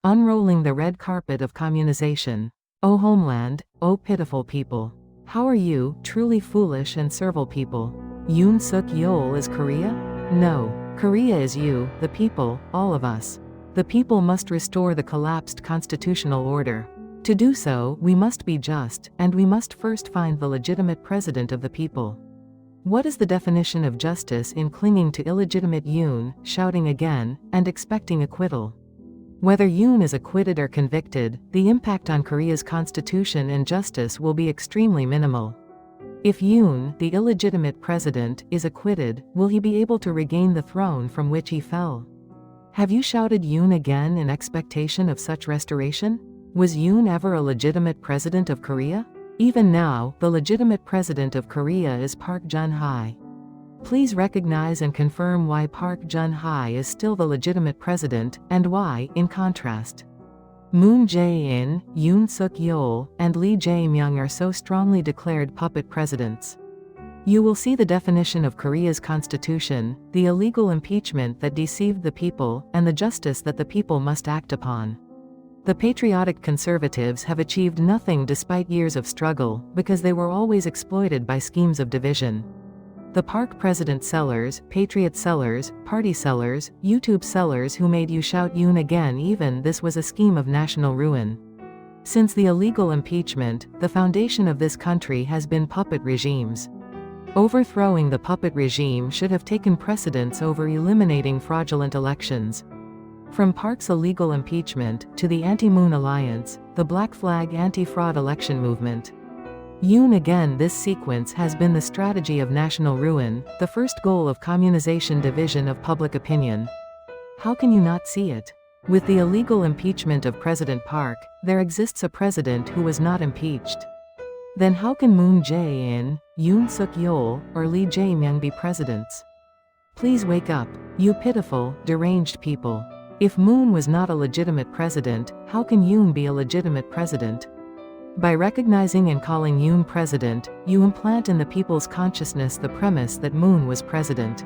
Unrolling the red carpet of communization. O homeland, O pitiful people. How are you, truly foolish and servile people? Yoon Suk Yeol is Korea? No. Korea is you, the people, all of us. The people must restore the collapsed constitutional order. To do so, we must be just, and we must first find the legitimate president of the people. What is the definition of justice in clinging to illegitimate Yoon, shouting again, and expecting acquittal? Whether Yoon is acquitted or convicted, the impact on Korea's constitution and justice will be extremely minimal. If Yoon, the illegitimate president, is acquitted, will he be able to regain the throne from which he fell? Have you shouted Yoon again in expectation of such restoration? Was Yoon ever a legitimate president of Korea? Even now, the legitimate president of Korea is Park Geun-hye. Please recognize and confirm why Park Geun-hye is still the legitimate president, and why, in contrast, Moon Jae-in, Yoon Suk Yeol, and Lee Jae-myung are so strongly declared puppet presidents. You will see the definition of Korea's constitution, the illegal impeachment that deceived the people, and the justice that the people must act upon. The patriotic conservatives have achieved nothing despite years of struggle, because they were always exploited by schemes of division. The Park president sellers, patriot sellers, party sellers, YouTube sellers who made you shout Yoon again, even this was a scheme of national ruin. Since the illegal impeachment, the foundation of this country has been puppet regimes. Overthrowing the puppet regime should have taken precedence over eliminating fraudulent elections. From Park's illegal impeachment, to the Anti-Moon Alliance, the Black Flag anti-fraud election movement. Yoon again, this sequence has been the strategy of national ruin, the first goal of communization, division of public opinion. How can you not see it? With the illegal impeachment of President Park, there exists a president who was not impeached. Then how can Moon Jae-in, Yoon Suk Yeol, or Lee Jae-myung be presidents? Please wake up, you pitiful, deranged people. If Moon was not a legitimate president, how can Yoon be a legitimate president? By recognizing and calling Yoon president, you implant in the people's consciousness the premise that Moon was president.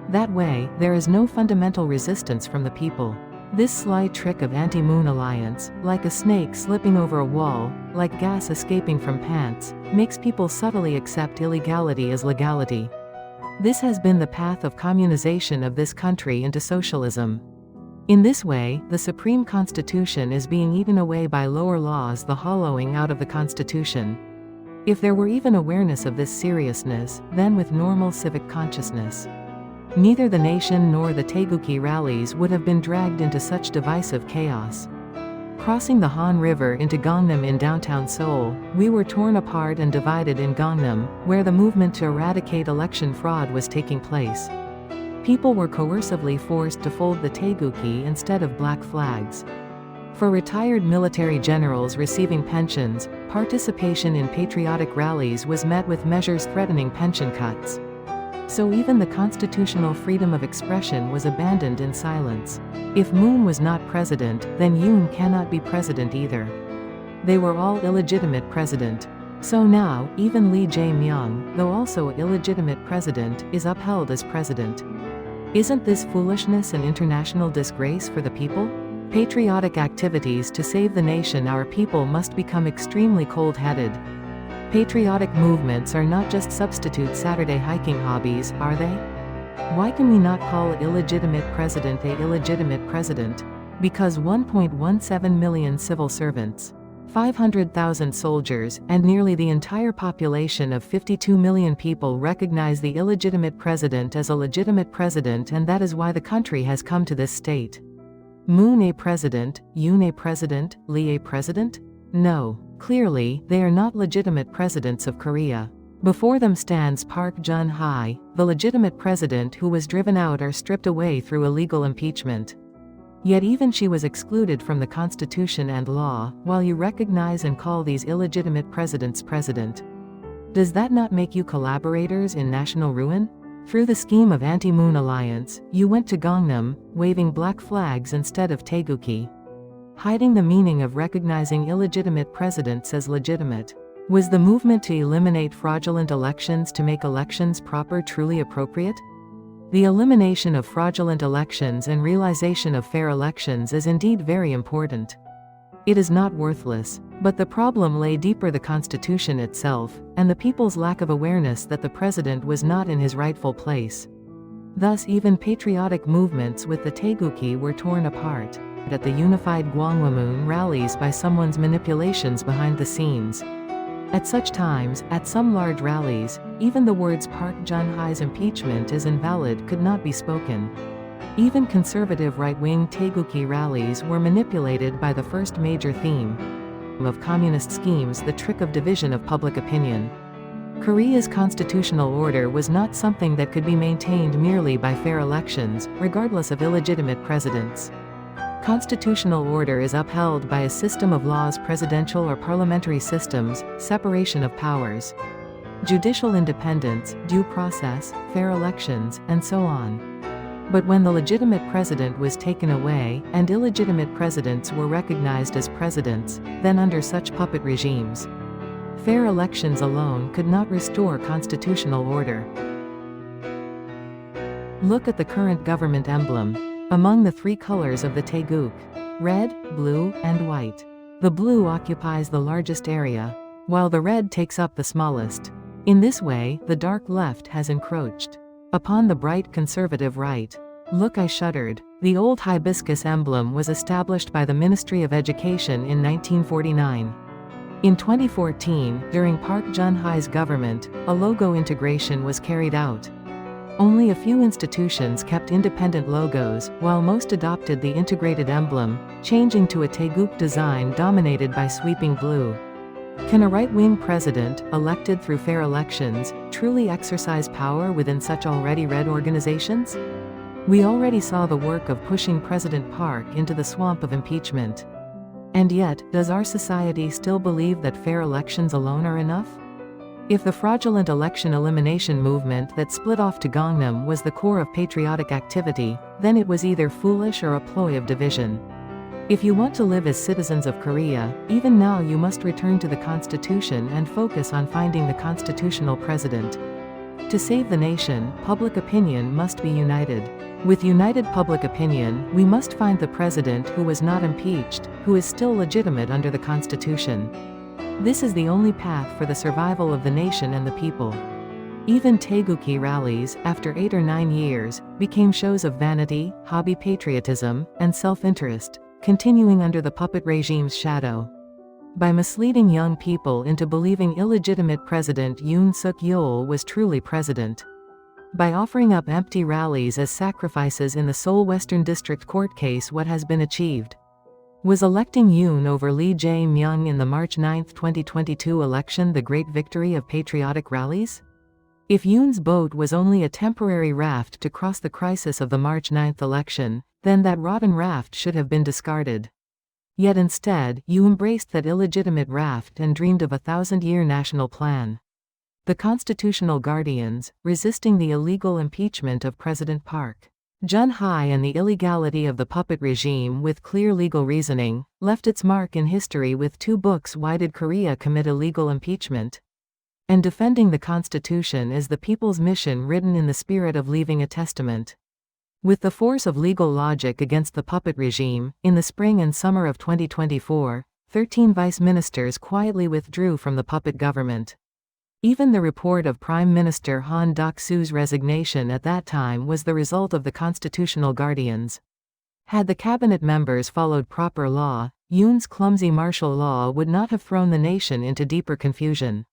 That way, there is no fundamental resistance from the people. This sly trick of anti-Moon alliance, like a snake slipping over a wall, like gas escaping from pants, makes people subtly accept illegality as legality. This has been the path of communization of this country into socialism. In this way, the Supreme Constitution is being eaten away by lower laws, the hollowing out of the Constitution. If there were even awareness of this seriousness, then with normal civic consciousness, neither the nation nor the Taegukgi rallies would have been dragged into such divisive chaos. Crossing the Han River into Gangnam in downtown Seoul, we were torn apart and divided in Gangnam, where the movement to eradicate election fraud was taking place. People were coercively forced to fold the Taegukgi instead of black flags. For retired military generals receiving pensions, participation in patriotic rallies was met with measures threatening pension cuts. So even the constitutional freedom of expression was abandoned in silence. If Moon was not president, then Yoon cannot be president either. They were all illegitimate president. So now, even Lee Jae-myung, though also illegitimate president, is upheld as president. Isn't this foolishness an international disgrace for the people? Patriotic activities to save the nation, our people must become extremely cold-headed. Patriotic movements are not just substitute Saturday hiking hobbies, are they? Why can we not call illegitimate president a illegitimate president? Because 1.17 million civil servants, 500,000 soldiers, and nearly the entire population of 52 million people recognize the illegitimate president as a legitimate president, and that is why the country has come to this state. Moon a president, Yoon a president, Lee a president? No. Clearly, they are not legitimate presidents of Korea. Before them stands Park Geun-hye, the legitimate president who was driven out or stripped away through illegal impeachment. Yet even she was excluded from the Constitution and law, while you recognize and call these illegitimate presidents president. Does that not make you collaborators in national ruin? Through the scheme of Anti-Moon Alliance, you went to Gangnam, waving black flags instead of Taegukgi, hiding the meaning of recognizing illegitimate presidents as legitimate. Was the movement to eliminate fraudulent elections to make elections proper truly appropriate? The elimination of fraudulent elections and realization of fair elections is indeed very important. It is not worthless, but the problem lay deeper: the Constitution itself, and the people's lack of awareness that the president was not in his rightful place. Thus even patriotic movements with the Taegukgi were torn apart at the unified Gwangwamun rallies by someone's manipulations behind the scenes. At such times, at some large rallies, even the words Park Geun-hye's impeachment is invalid could not be spoken. Even conservative right-wing Taegukgi rallies were manipulated by the first major theme of communist schemes: the trick of division of public opinion. Korea's constitutional order was not something that could be maintained merely by fair elections, regardless of illegitimate presidents. Constitutional order is upheld by a system of laws: presidential or parliamentary systems, separation of powers, judicial independence, due process, fair elections, and so on. But when the legitimate president was taken away, and illegitimate presidents were recognized as presidents, then under such puppet regimes, fair elections alone could not restore constitutional order. Look at the current government emblem. Among the three colors of the Taeguk: red, blue, and white, the blue occupies the largest area, while the red takes up the smallest. In this way, the dark left has encroached upon the bright conservative right. Look, I shuddered. The old hibiscus emblem was established by the Ministry of Education in 1949. In 2014, during Park Geun-hye's government, a logo integration was carried out. Only a few institutions kept independent logos, while most adopted the integrated emblem, changing to a Taeguk design dominated by sweeping blue. Can a right-wing president, elected through fair elections, truly exercise power within such already red organizations? We already saw the work of pushing President Park into the swamp of impeachment. And yet, does our society still believe that fair elections alone are enough? If the fraudulent election elimination movement that split off to Gangnam was the core of patriotic activity, then it was either foolish or a ploy of division. If you want to live as citizens of Korea, even now you must return to the Constitution and focus on finding the constitutional president. To save the nation, public opinion must be united. With united public opinion, we must find the president who was not impeached, who is still legitimate under the Constitution. This is the only path for the survival of the nation and the people. Even Taegukgi rallies, after 8 or 9 years, became shows of vanity, hobby patriotism, and self-interest, continuing under the puppet regime's shadow. By misleading young people into believing illegitimate President Yoon Suk-yeol was truly president. By offering up empty rallies as sacrifices in the Seoul Western District Court case, what has been achieved? Was electing Yoon over Lee Jae-myung in the March 9, 2022 election the great victory of patriotic rallies? If Yoon's boat was only a temporary raft to cross the crisis of the March 9 election, then that rotten raft should have been discarded. Yet instead, you embraced that illegitimate raft and dreamed of a 1,000-year national plan. The constitutional guardians, resisting the illegal impeachment of President Park Geun-hye and the illegality of the puppet regime with clear legal reasoning, left its mark in history with 2 books: Why Did Korea Commit Illegal Impeachment? And Defending the Constitution is the People's Mission, written in the spirit of leaving a testament. With the force of legal logic against the puppet regime, in the spring and summer of 2024, 13 vice ministers quietly withdrew from the puppet government. Even the report of Prime Minister Han Duck-soo's resignation at that time was the result of the constitutional guardians. Had the cabinet members followed proper law, Yoon's clumsy martial law would not have thrown the nation into deeper confusion.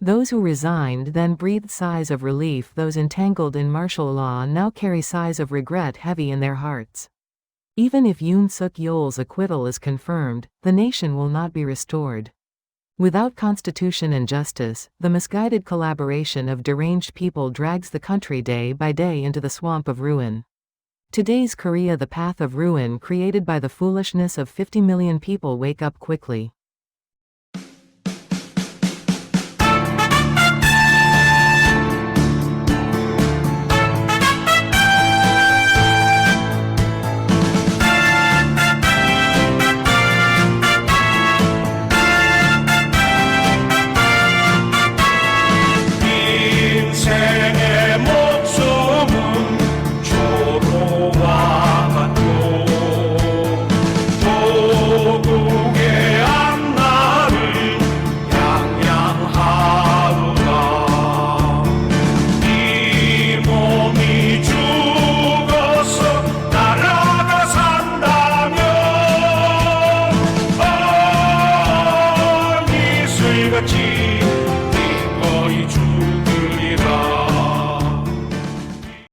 Those who resigned then breathed sighs of relief. Those entangled in martial law now carry sighs of regret heavy in their hearts. Even if Yoon Suk-yeol's acquittal is confirmed, the nation will not be restored. Without constitution and justice, the misguided collaboration of deranged people drags the country day by day into the swamp of ruin. Today's Korea, the path of ruin created by the foolishness of 50 million people. Wake up quickly. 같이